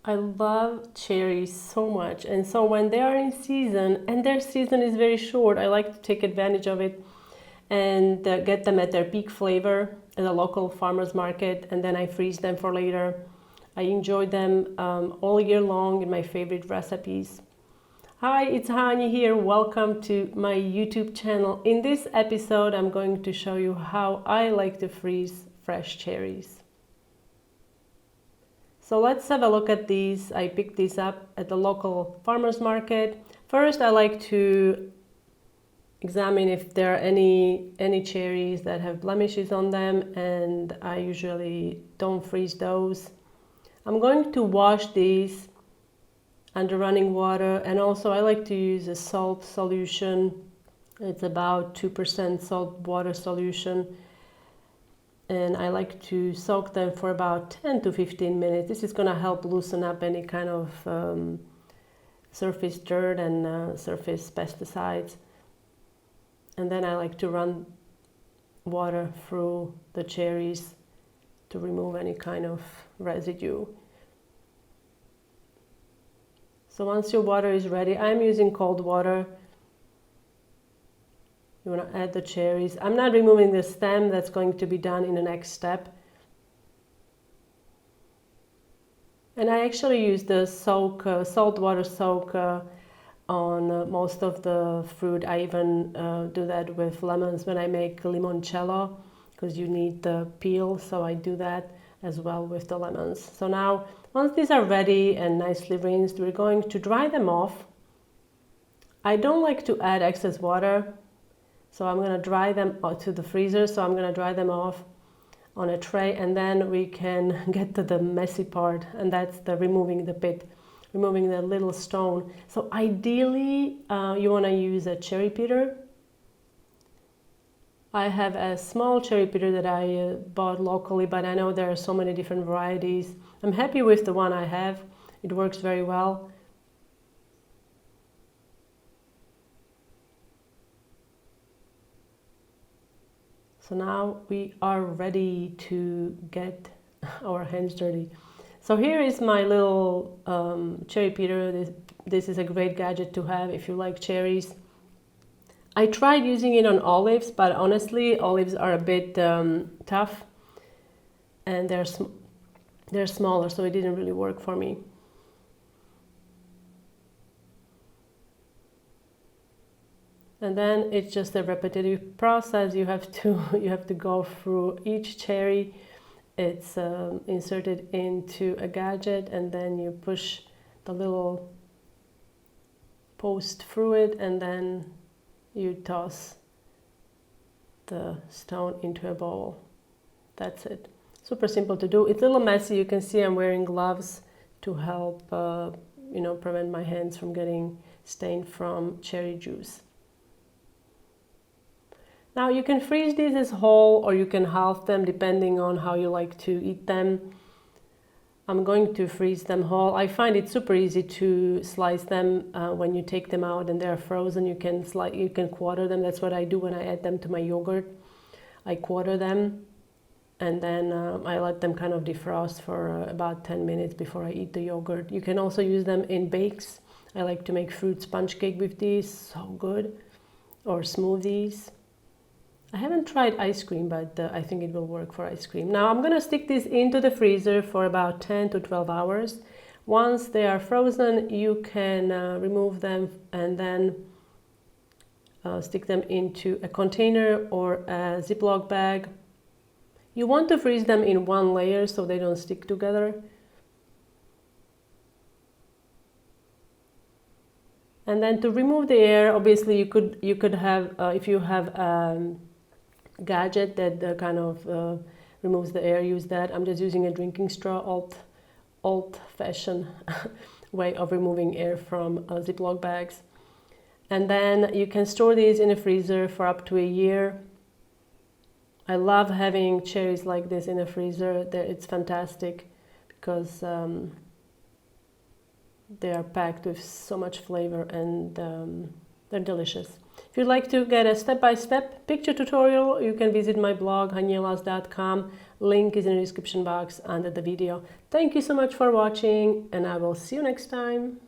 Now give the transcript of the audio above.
I love cherries so much, and so when they are in season, and their season is very short, I like to take advantage of it and get them at their peak flavor at a local farmer's market, and then I freeze them for later. I enjoy them all year long in my favorite recipes. Hi, it's Hani here. Welcome to my YouTube channel. In this episode, I'm going to show you how I like to freeze fresh cherries. So let's have a look at these. I picked these up at the local farmer's market. First, I like to examine if there are any cherries that have blemishes on them, and I usually don't freeze those. I'm going to wash these under running water, and also I like to use a salt solution. It's about 2% salt water solution, and I like to soak them for about 10 to 15 minutes. This is going to help loosen up any kind of surface dirt and surface pesticides. And then I like to run water through the cherries to remove any kind of residue. So once your water is ready, I'm using cold water. You want to add the cherries. I'm not removing the stem. That's going to be done in the next step. And I actually use the salt water soak on most of the fruit. I even do that with lemons when I make limoncello, because you need the peel, so I do that as well with the lemons. So now, once these are ready and nicely rinsed, we're going to dry them off. I don't like to add excess water, so I'm going to dry them to the freezer. So I'm going to dry them off on a tray, and then we can get to the messy part, and that's the removing the pit, removing the little stone. So ideally, you want to use a cherry pitter. I have a small cherry pitter that I bought locally, but I know there are so many different varieties. I'm happy with the one I have. It works very well. So now we are ready to get our hands dirty. So here is my little cherry pitter. This is a great gadget to have if you like cherries. I tried using it on olives, but honestly, olives are a bit tough, and they're smaller, so it didn't really work for me. And then it's just a repetitive process. You have to go through each cherry. It's inserted into a gadget, and then you push the little post through it, and then you toss the stone into a bowl. That's it. Super simple to do. It's a little messy. You can see I'm wearing gloves to help prevent my hands from getting stained from cherry juice. Now you can freeze these as whole, or you can halve them depending on how you like to eat them. I'm going to freeze them whole. I find it super easy to slice them when you take them out and they're frozen. You can quarter them. That's what I do when I add them to my yogurt. I quarter them, and then I let them kind of defrost for about 10 minutes before I eat the yogurt. You can also use them in bakes. I like to make fruit sponge cake with these, so good, or smoothies. I haven't tried ice cream, but I think it will work for ice cream. Now I'm going to stick these into the freezer for about 10 to 12 hours. Once they are frozen, you can remove them and then stick them into a container or a Ziploc bag. You want to freeze them in one layer so they don't stick together. And then to remove the air, obviously you could have, if you have gadget that kind of removes the air, use that. I'm just using a drinking straw, old-fashioned way of removing air from Ziploc bags. And then you can store these in a freezer for up to a year. I love having cherries like this in a freezer. It's fantastic because they are packed with so much flavor, and they're delicious. If you'd like to get a step-by-step picture tutorial, you can visit my blog hanielas.com. Link is in the description box under the video. Thank you so much for watching, and I will see you next time.